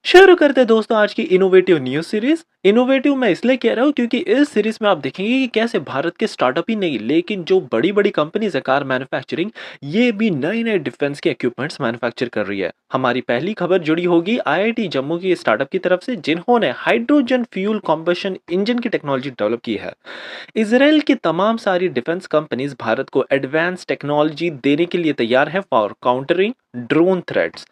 शुरू करते हैं दोस्तों आज की इनोवेटिव न्यूज सीरीज। इनोवेटिव मैं इसलिए कह रहा हूँ क्योंकि इस सीरीज में आप देखेंगे कि कैसे भारत के स्टार्टअप ही नहीं लेकिन जो बड़ी बड़ी कंपनीज है कार मैन्युफैक्चरिंग, ये भी नए नए डिफेंस के इक्विपमेंट्स मैन्युफैक्चर कर रही है। हमारी पहली खबर जुड़ी होगी आईआईटी जम्मू की स्टार्टअप की तरफ से जिन्होंने हाइड्रोजन फ्यूल कॉम्बशन इंजन की टेक्नोलॉजी डेवलप की है। इसराइल की तमाम सारी डिफेंस कंपनीज भारत को एडवांस टेक्नोलॉजी देने के लिए तैयार है for countering drone threats.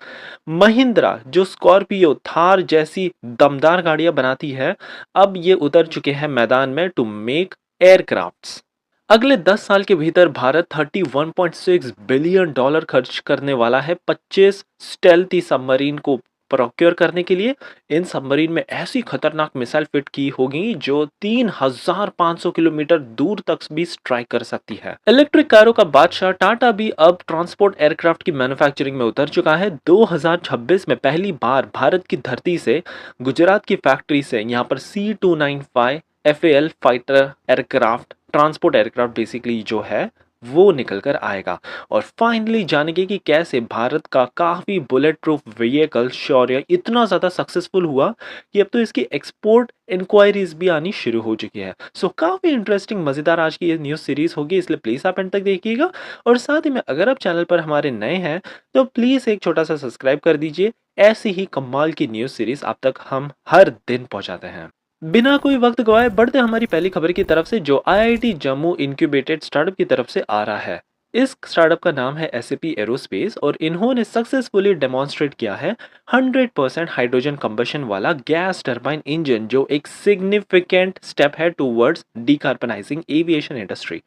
Mahindra जो स्कॉर्पियो थार जैसी दमदार गाड़ियां बनाती है, अब ये उतर चुके हैं मैदान में टू मेक एयरक्राफ्ट्स। अगले 10 साल के भीतर भारत 31.6 बिलियन डॉलर खर्च करने वाला है 25 स्टेल्थी सबमरीन को प्रोक्योर करने के लिए। इन सबमरीन में ऐसी खतरनाक मिसाइल फिट की होगी जो 3500 किलोमीटर दूर तक भी स्ट्राइक कर सकती है। इलेक्ट्रिक कारों का बादशाह टाटा भी अब ट्रांसपोर्ट एयरक्राफ्ट की मैन्युफैक्चरिंग में उतर चुका है। 2026 में पहली बार भारत की धरती से गुजरात की फैक्ट्री से यहाँ पर C295 FAL fighter aircraft transport aircraft basically जो है वो निकल कर आएगा। और फाइनली जानेंगे कि कैसे भारत का काफी बुलेट प्रूफ व्हीकल शौर्य इतना ज्यादा सक्सेसफुल हुआ कि अब तो इसकी एक्सपोर्ट इंक्वायरीज भी आनी शुरू हो चुकी है। सो काफी इंटरेस्टिंग मजेदार आज की ये न्यूज सीरीज होगी, इसलिए प्लीज आप एंड तक देखिएगा। और साथ ही में अगर आप चैनल पर हमारे नए हैं तो प्लीज एक छोटा सा सब्सक्राइब कर दीजिए। ऐसी ही कमाल की न्यूज सीरीज आप तक हम हर दिन पहुंचाते हैं। बिना कोई वक्त गवाए बढ़ते हमारी पहली खबर की तरफ से जो आईआईटी जम्मू इंक्यूबेटेड स्टार्टअप की तरफ से आ रहा है। इस स्टार्टअप का नाम है एसएपी एरोस्पेस और इन्होंने सक्सेसफुली डेमोन्स्ट्रेट किया है 100% हाइड्रोजन कंबशन वाला गैस टरबाइन इंजन जो एक सिग्निफिकेंट स्टेप है टूवर्ड्स डीकार्बनाइजिंग एविएशन इंडस्ट्री।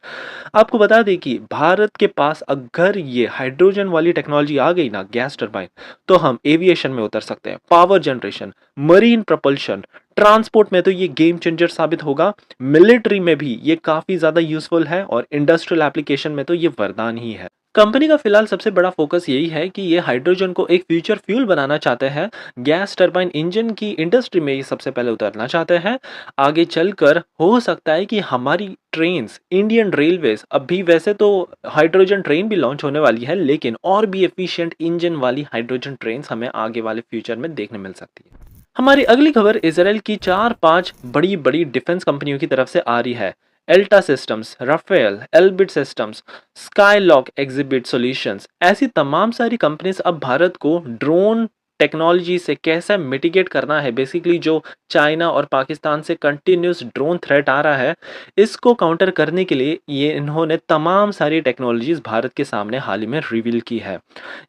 आपको बता दें कि भारत के पास अगर ये हाइड्रोजन वाली टेक्नोलॉजी आ गई ना गैस टरबाइन, तो हम एविएशन में उतर सकते हैं, power generation, marine propulsion, transport में तो ये गेम चेंजर साबित होगा। मिलिट्री में भी ये काफी ज्यादा यूजफुल है और इंडस्ट्रियल एप्लीकेशन में तो ये वरदान ही है। कंपनी का फिलहाल सबसे बड़ा फोकस यही है कि ये हाइड्रोजन को एक फ्यूचर फ्यूल बनाना चाहते हैं। गैस टरबाइन इंजन की इंडस्ट्री में ये सबसे पहले उतरना चाहते हैं। आगे चलकर हो सकता है कि हमारी ट्रेन्स, इंडियन रेलवेज, अभी वैसे तो हाइड्रोजन ट्रेन भी लॉन्च होने वाली है लेकिन और भी एफिशिएंट इंजन वाली हाइड्रोजन ट्रेन्स हमें आगे वाले फ्यूचर में देखने मिल सकती है। हमारी अगली खबर इजराइल की 4-5 बड़ी बड़ी डिफेंस कंपनियों की तरफ से आ रही है। Elta Systems, Rafael, Elbit Systems, Skylock exhibit solutions, ऐसी तमाम सारी कंपनीज अब भारत को ड्रोन टेक्नोलॉजी से कैसे मिटिगेट करना है, बेसिकली जो चाइना और पाकिस्तान से कंटिन्यूस ड्रोन थ्रेट आ रहा है, इसको काउंटर करने के लिए ये इन्होंने तमाम सारी टेक्नोलॉजीज भारत के सामने हाल ही में रिवील की है।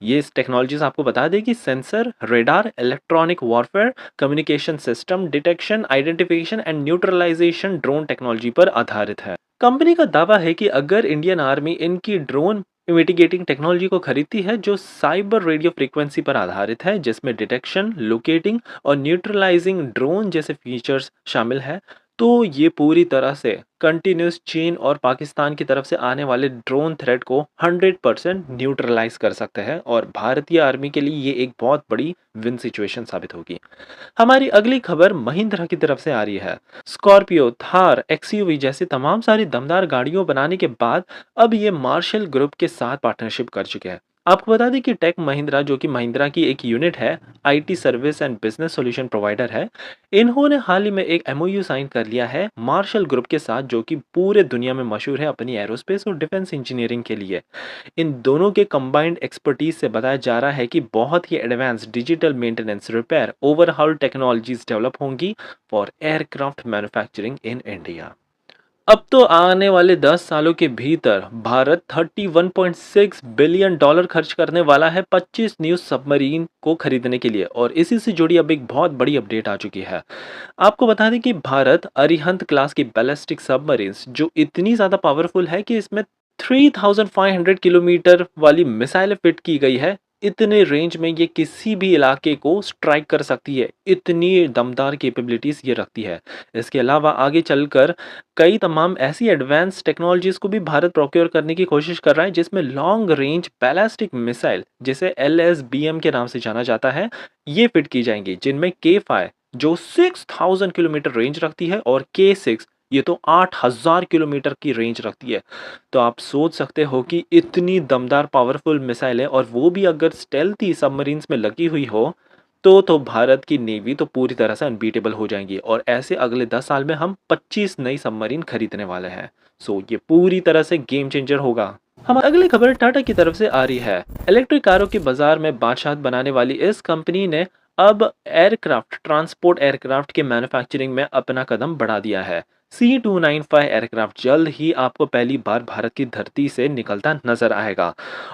ये टेक्नोलॉजीज आपको बता दें कि sensor, radar, electronic warfare, communication system, detection, identification and neutralization drone technology पर आधारित है। कंपनी का दावा है कि अगर इंडियन आर्मी इनकी ड्रोन मिटिगेटिंग टेक्नोलॉजी को खरीदती है जो साइबर रेडियो फ्रीक्वेंसी पर आधारित है, जिसमें डिटेक्शन, लोकेटिंग और न्यूट्रलाइजिंग ड्रोन जैसे फीचर्स शामिल है, तो ये पूरी तरह से कंटिन्यूस चीन और पाकिस्तान की तरफ से आने वाले ड्रोन थ्रेट को 100% न्यूट्रलाइज कर सकते हैं और भारतीय आर्मी के लिए ये एक बहुत बड़ी विन सिचुएशन साबित होगी। हमारी अगली खबर महिंद्रा की तरफ से आ रही है। स्कॉर्पियो, थार, एक्सयूवी जैसी तमाम सारी दमदार गाड़ियों बनाने के बाद अब ये मार्शल ग्रुप के साथ पार्टनरशिप कर चुके हैं। आपको बता दें कि टेक महिंद्रा जो कि महिंद्रा की एक यूनिट है, IT service and business solution provider है, इन्होंने हाल ही में एक एमओयू साइन कर लिया है मार्शल ग्रुप के साथ जो कि पूरे दुनिया में मशहूर है अपनी एरोस्पेस और डिफेंस इंजीनियरिंग के लिए। इन दोनों के कंबाइंड एक्सपर्टीज से बताया जा रहा है कि बहुत ही advance digital maintenance, repair, overhaul technologies develop होंगी for aircraft manufacturing in India. अब तो आने वाले 10 सालों के भीतर भारत 31.6 बिलियन डॉलर खर्च करने वाला है 25 न्यू सबमरीन को खरीदने के लिए और इसी से जुड़ी अब एक बहुत बड़ी अपडेट आ चुकी है। आपको बता दें कि भारत अरिहंत क्लास की बैलिस्टिक सबमरीन्स जो इतनी ज़्यादा पावरफुल है कि इसमें 3500 किलोमीटर वाली मिसाइलें फिट की गई है। इतने रेंज में ये किसी भी इलाके को स्ट्राइक कर सकती है, इतनी दमदार कैपेबिलिटीज ये रखती है। इसके अलावा आगे चलकर कई तमाम ऐसी एडवांस टेक्नोलॉजीज को भी भारत प्रोक्योर करने की कोशिश कर रहा है जिसमें लॉन्ग रेंज बैलिस्टिक मिसाइल जिसे LSBM के नाम से जाना जाता है, ये फिट की जाएंगी, जिनमें K5 जो 6000 किलोमीटर रेंज रखती है और K6 ये तो 8000 किलोमीटर की रेंज रखती है। तो आप सोच सकते हो कि इतनी दमदार पावरफुल मिसाइल है और वो भी अगर स्टेल्थी सबमरीन्स में लगी हुई हो तो भारत की नेवी तो पूरी तरह से अनबीटेबल हो जाएगी और ऐसे अगले 10 साल में हम 25 नई सबमरीन खरीदने वाले हैं। सो ये पूरी तरह से गेम चेंजर होगा। हमारी अगली खबर टाटा की तरफ से आ रही है। इलेक्ट्रिक कारों के बाजार में बादशाह बनाने वाली इस कंपनी ने अब ट्रांसपोर्ट एयरक्राफ्ट के मैन्युफैक्चरिंग में अपना कदम बढ़ा दिया है। C295 एयरक्राफ्ट जल्द ही आपको पहली बार भारत की धरती से निकलता नजर आएगा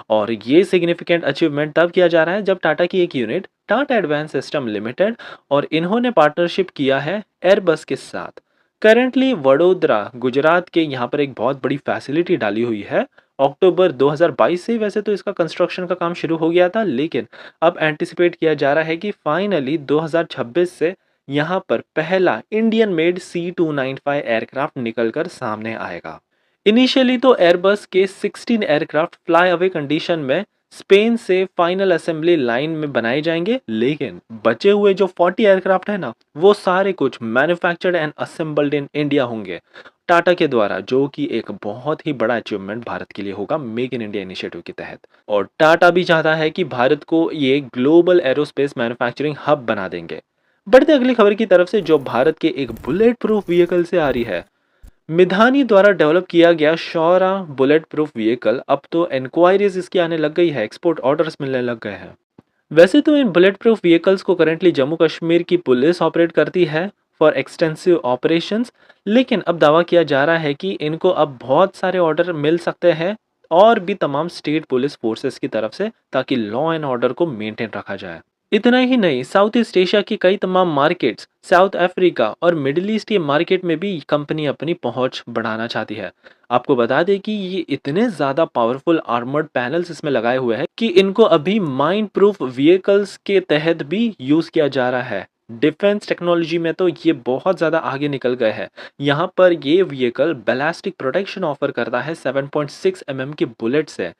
और ये सिग्निफिकेंट अचीवमेंट तब किया जा रहा है जब टाटा की एक unit Tata advance system limited और इन्होंने पार्टनरशिप किया है एयरबस के साथ। करेंटली वडोदरा गुजरात के यहाँ पर एक बहुत बड़ी फैसिलिटी डाली हुई है। अक्टूबर 2022 से वैसे तो इसका कंस्ट्रक्शन का काम शुरू हो गया था, लेकिन अब एंटिसिपेट किया जा रहा है कि फाइनली 2026 से यहाँ पर पहला इंडियन मेड C295 एयरक्राफ्ट निकलकर सामने आएगा। इनिशियली तो एयरबस के 16 एयरक्राफ्ट फ्लाई अवे कंडीशन में स्पेन से फाइनल असेंबली लाइन में बनाए जाएंगे, लेकिन बचे हुए जो 40 एयरक्राफ्ट है ना, वो सारे कुछ manufactured and assembled in India होंगे टाटा के द्वारा, जो कि एक बहुत ही बड़ा अचीवमेंट भारत के लिए होगा मेक इन इंडिया इनिशिएटिव के तहत। और टाटा भी चाहता है कि भारत को ये ग्लोबल एरोस्पेस मैन्युफैक्चरिंग हब बना देंगे। बढ़ते अगली खबर की तरफ से, जो भारत के एक बुलेट प्रूफ व्हीकल से आ रही है। मिधानी द्वारा डेवलप किया गया शौरा बुलेट प्रूफ व्हीकल, अब तो इंक्वायरीज इसकी आने लग गई है, एक्सपोर्ट ऑर्डर्स मिलने लग गए हैं। वैसे तो इन बुलेट प्रूफ व्हीकल्स को करेंटली जम्मू कश्मीर की पुलिस ऑपरेट करती है फॉर एक्सटेंसिव ऑपरेशंस, लेकिन अब दावा किया जा रहा है कि इनको अब बहुत सारे ऑर्डर मिल सकते हैं और भी तमाम स्टेट पुलिस फोर्सेस की तरफ से, ताकि लॉ एंड ऑर्डर को मेंटेन रखा जाए। इतना ही नहीं, साउथ ईस्ट एशिया की कई तमाम मार्केट्स, साउथ अफ्रीका और मिडिल ईस्ट के मार्केट में भी कंपनी अपनी पहुंच बढ़ाना चाहती है। आपको बता दें कि ये इतने ज़्यादा पावरफुल आर्मर्ड पैनल्स इसमें लगाए हुए हैं कि इनको अभी माइंड प्रूफ व्हीकल्स के तहत भी यूज़ किया जा रहा है। डिफेंस टेक्नोलॉजी में तो ये बहुत ज़्यादा आगे निकल गए हैं। यहाँ पर ये व्हीकल बैलिस्टिक प्रोटेक्शन ऑफर करता है 7.6 mm की बुलेट से,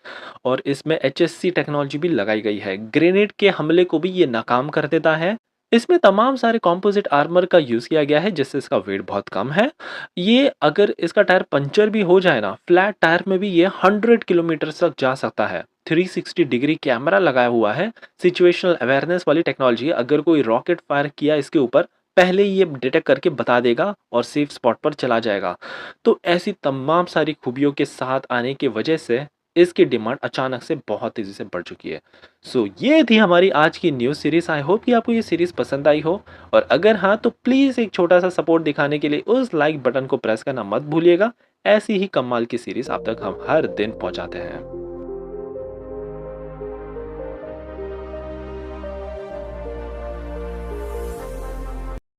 और इसमें HSC टेक्नोलॉजी भी लगाई गई है। ग्रेनेड के हमले को भी ये नाकाम कर देता है। इसमें तमाम सारे कंपोजिट आर्मर का यूज़ किया गया है, जिससे इसका वेट बहुत कम है। ये अगर इसका टायर पंचर भी हो जाए ना, फ्लैट टायर में भी ये 100 किलोमीटर तक जा सकता है। 360 डिग्री कैमरा लगाया हुआ है, सिचुएशनल अवेयरनेस वाली टेक्नोलॉजी है। अगर कोई रॉकेट फायर किया इसके ऊपर, पहले ही ये डिटेक्ट करके बता देगा और सेफ स्पॉट पर चला जाएगा। तो ऐसी तमाम सारी खूबियों के साथ आने की वजह से इसकी डिमांड अचानक से बहुत तेज़ी से बढ़ चुकी है। सो ये थी हमारी आज की न्यूज़ सीरीज़। आई होप कि आपको ये सीरीज़ पसंद आई हो, और अगर हाँ, तो प्लीज़ एक छोटा सा सपोर्ट दिखाने के लिए उस लाइक बटन को प्रेस करना मत भूलिएगा। ऐसी ही कमाल की सीरीज़ आप तक हम हर दिन पहुंचाते हैं।